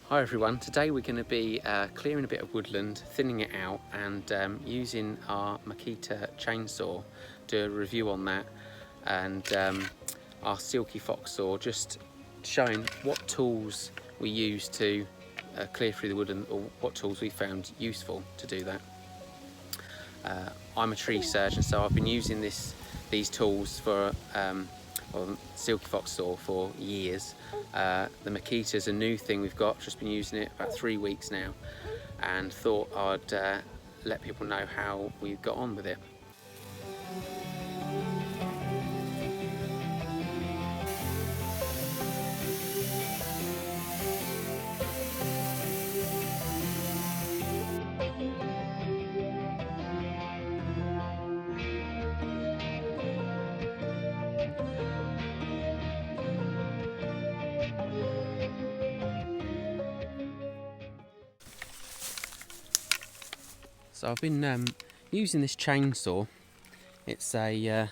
Hi everyone, today we're going to be clearing a bit of woodland, thinning it out and using our Makita chainsaw, do a review on that, and our silky fox saw, just showing what tools we use to clear through the woodland, or what tools we found useful to do that. I'm a tree surgeon, so I've been using these tools for silky fox saw for years. The Makita is a new thing we've got, just been using it about 3 weeks now, and thought I'd let people know how we've got on with it. So I've been using this chainsaw. It's a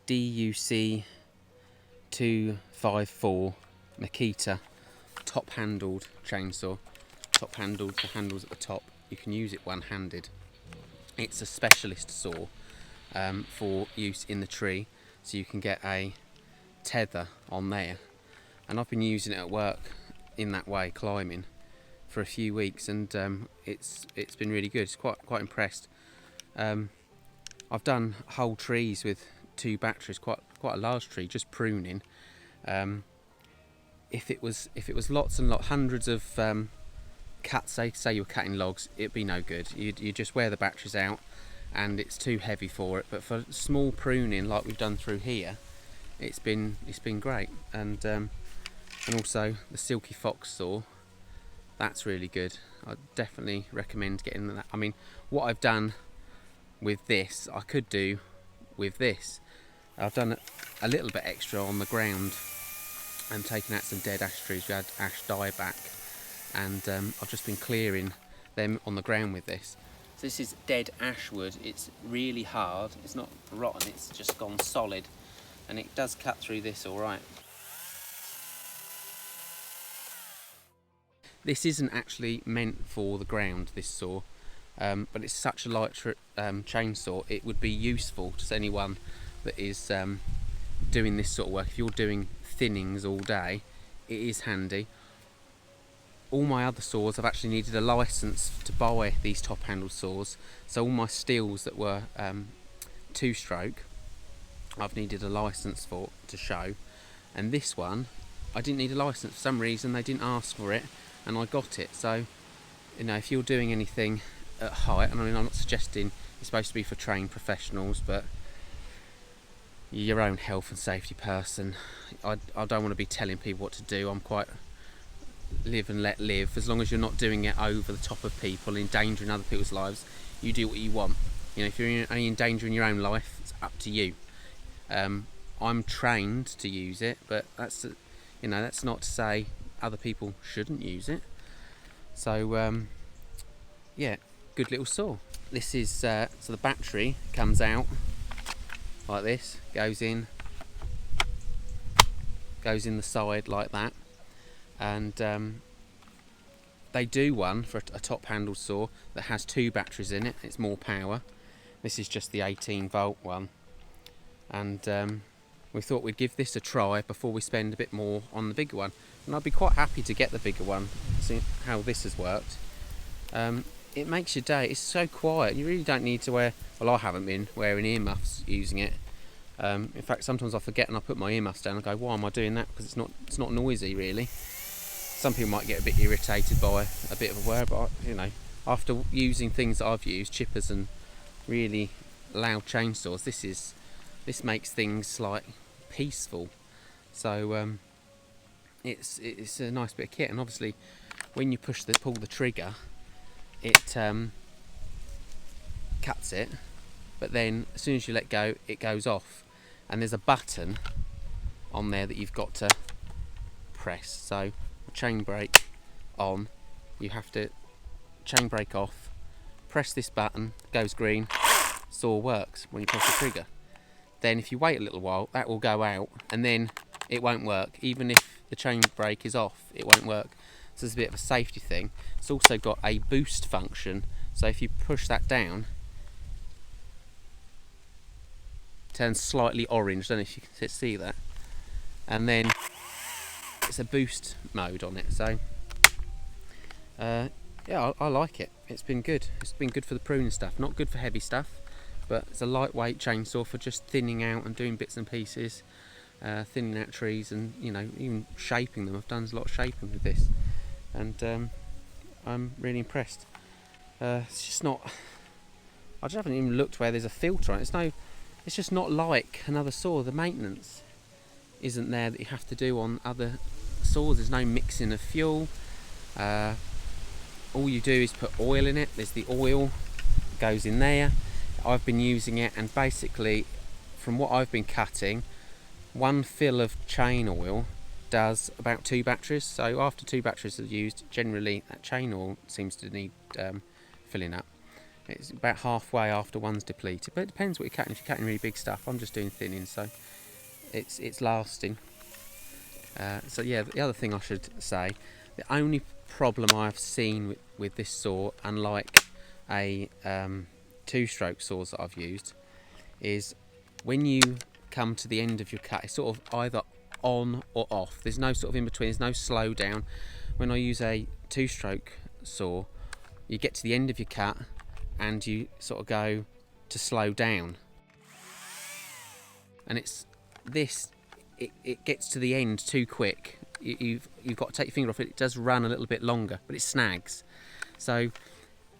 DUC254 Makita top-handled chainsaw. Top-handled, the handles at the top. You can use it one-handed. It's a specialist saw for use in the tree, so you can get a tether on there. And I've been using it at work in that way, climbing, for a few weeks, and it's been really good. It's quite impressed. I've done whole trees with 2 batteries, quite a large tree, just pruning. If it was lots and hundreds of say you were cutting logs, it'd be no good. You just wear the batteries out, and it's too heavy for it. But for small pruning like we've done through here, it's been great. And also the silky fox saw, that's really good. I definitely recommend getting that. I mean, what I've done with this, I could do with this. I've done a little bit extra on the ground and taken out some dead ash trees. We had ash die back, and I've just been clearing them on the ground with this. So this is dead ash wood. It's really hard. It's not rotten, it's just gone solid, and it does cut through this all right. This isn't actually meant for the ground, this saw, but it's such a light chainsaw, it would be useful to anyone that is doing this sort of work. If you're doing thinnings all day, it is handy. All my other saws, I've actually needed a license to buy these top handle saws, so all my steels that were 2-stroke, I've needed a license for to show, and this one I didn't need a license. For some reason they didn't ask for it, and I got it. So, you know, if you're doing anything at height, and I mean, I'm not suggesting it's supposed to be for trained professionals, but you're your own health and safety person. I don't want to be telling people what to do. I'm quite live and let live. As long as you're not doing it over the top of people, endangering other people's lives, you do what you want. You know, if you're only endangering your own life, it's up to you. I'm trained to use it, but that's, you know, that's not to say other people shouldn't use it. So yeah, good little saw. This is so the battery comes out like this, goes in the side like that, and they do one for a top handled saw that has 2 batteries in it. It's more power. This is just the 18-volt one, and we thought we'd give this a try before we spend a bit more on the bigger one. And I'd be quite happy to get the bigger one, see how this has worked. It makes your day. It's so quiet. You really don't need to wear, well, I haven't been wearing earmuffs using it. In fact, sometimes I forget and I put my earmuffs down and go, why am I doing that? Because it's not noisy really. Some people might get a bit irritated by a bit of a wear, but you know, after using things that I've used, chippers and really loud chainsaws, this makes things like peaceful. So it's a nice bit of kit, and obviously when you pull the trigger, it cuts it, but then as soon as you let go, it goes off, and there's a button on there that you've got to press. So chain brake on, you have to chain brake off, press this button, goes green, saw works when you press the trigger. Then if you wait a little while, that will go out, and then it won't work. Even if the chain brake is off, it won't work. so there's a bit of a safety thing. It's also got a boost function, so if you push that down, it turns slightly orange. I don't know if you can see that, and then it's a boost mode on it. So yeah, I like it. It's been good. It's been good for the pruning stuff, not good for heavy stuff, but it's a lightweight chainsaw for just thinning out and doing bits and pieces, thinning out trees, and you know, even shaping them. I've done a lot of shaping with this, and I'm really impressed. It's just not, I just haven't even looked where there's a filter on it. It's just not like another saw. The maintenance isn't there that you have to do on other saws. There's no mixing of fuel. All you do is put oil in it. There's the oil goes in there. I've been using it, and basically from what I've been cutting, one fill of chain oil does about 2 batteries. So after 2 batteries are used, generally that chain oil seems to need filling up. It's about halfway after one's depleted, but it depends what you're cutting. If you're cutting really big stuff, I'm just doing thinning, so it's lasting. So yeah, the other thing I should say, the only problem I've seen with this saw, unlike a 2-stroke saws that I've used, is when you come to the end of your cut, it's sort of either on or off. There's no sort of in between. There's no slow down. When I use a 2-stroke saw, you get to the end of your cut and you sort of go to slow down, and it's this. It gets to the end too quick. You've got to take your finger off it. It does run a little bit longer, but it snags. So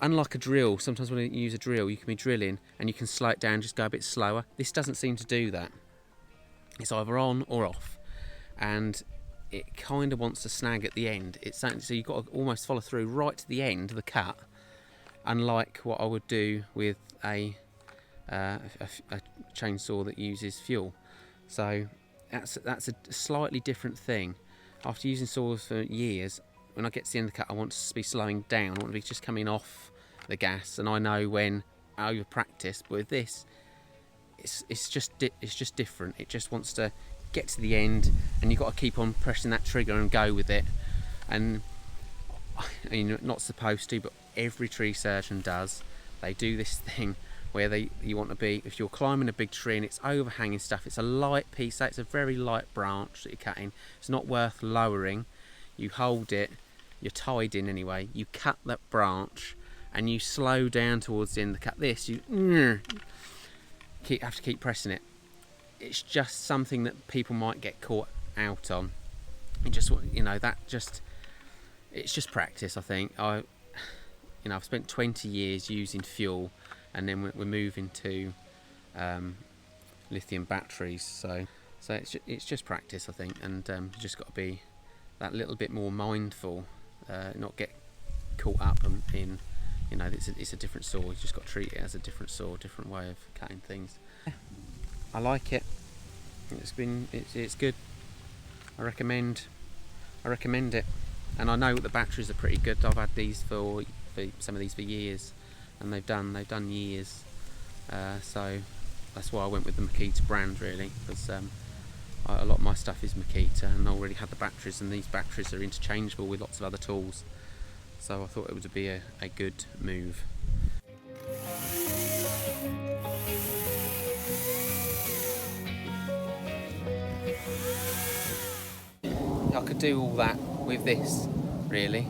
unlike a drill, sometimes when you use a drill, you can be drilling and you can slow it down, just go a bit slower. This doesn't seem to do that. It's either on or off, and it kind of wants to snag at the end. So you've got to almost follow through right to the end of the cut, unlike what I would do with a chainsaw that uses fuel. So that's a slightly different thing. After using saws for years, when I get to the end of the cut, I want to be slowing down. I want to be just coming off the gas, and I know when over practice. But with this, it's just different. It just wants to get to the end, and you've got to keep on pressing that trigger and go with it. And you're not supposed to, but every tree surgeon does. They do this thing where you want to be, if you're climbing a big tree and it's overhanging stuff, it's a light piece, so it's a very light branch that you're cutting, it's not worth lowering. You hold it, you're tied in anyway, you cut that branch and you slow down towards the end of the cut. This, you have to keep pressing it. It's just something that people might get caught out on. It just, you know, it's just practice, I think. I've spent 20 years using fuel, and then we're moving to lithium batteries, so it's just practice, I think, and you just got to be that little bit more mindful, not get caught up in, you know, it's a different saw. You just got to treat it as a different saw, different way of cutting things. I like it. It's good. I recommend it, and I know the batteries are pretty good. I've had these for some of these for years, and they've done years, so that's why I went with the Makita brand, really, because a lot of my stuff is Makita, and I already had the batteries, and these batteries are interchangeable with lots of other tools, so I thought it would be a good move. I could do all that with this, really.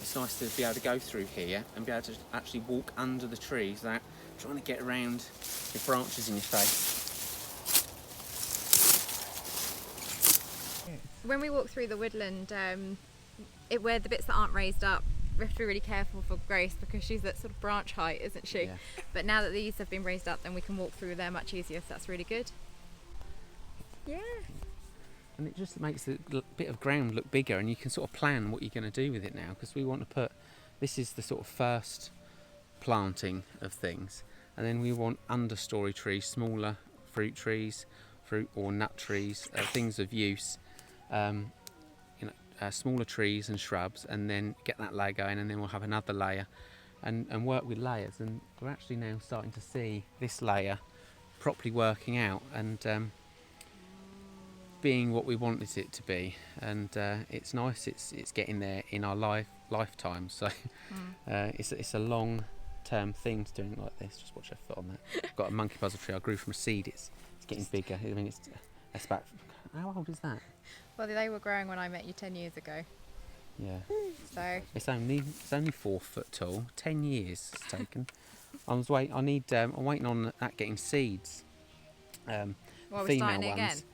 It's nice to be able to go through here and be able to actually walk under the trees without trying to get around the branches in your face. When we walk through the woodland, where the bits that aren't raised up, we have to be really careful for Grace, because she's at sort of branch height, isn't she? Yeah. But now that these have been raised up, then we can walk through there much easier, so that's really good. Yeah. And it just makes the bit of ground look bigger, and you can sort of plan what you're going to do with it now, because we want to put, this is the sort of first planting of things, and then we want understory trees, smaller fruit trees, fruit or nut trees, things of use, smaller trees and shrubs, and then get that layer going, and then we'll have another layer, and work with layers. And we're actually now starting to see this layer properly working out, and being what we wanted it to be, and it's nice. It's getting there in our lifetime. So it's a long-term thing to doing it like this. Just watch her foot on that. I've got a monkey puzzle tree I grew from a seed. It's getting bigger. I mean, it's about, how old is that? Well, they were growing when I met you 10 years ago. Yeah. So It's only 4 foot tall. 10 years it's taken. I'm waiting on that getting seeds. well, we're Female starting it again. ones.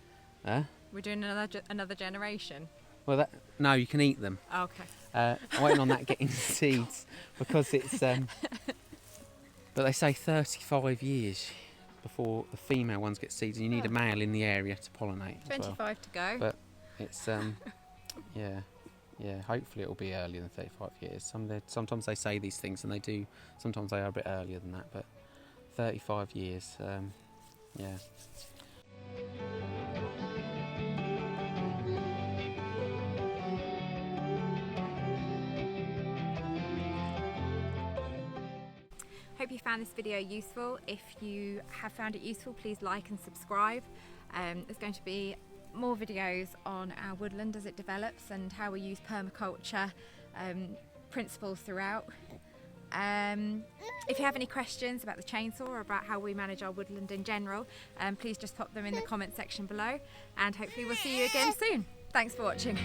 Huh? We're doing another generation. Well, no, you can eat them. Okay. I'm waiting on that getting seeds because it's. But they say 35 years before the female ones get seeds, and you need a male in the area to pollinate. 25 to go. But it's yeah. Hopefully it'll be earlier than 35 years. Sometimes they say these things, and they do. Sometimes they are a bit earlier than that, but 35 years. Yeah. Hope you found this video useful. If you have found it useful, please like and subscribe. There's going to be more videos on our woodland as it develops and how we use permaculture principles throughout. If you have any questions about the chainsaw or about how we manage our woodland in general, please just pop them in the comment section below, and hopefully we'll see you again soon. Thanks for watching.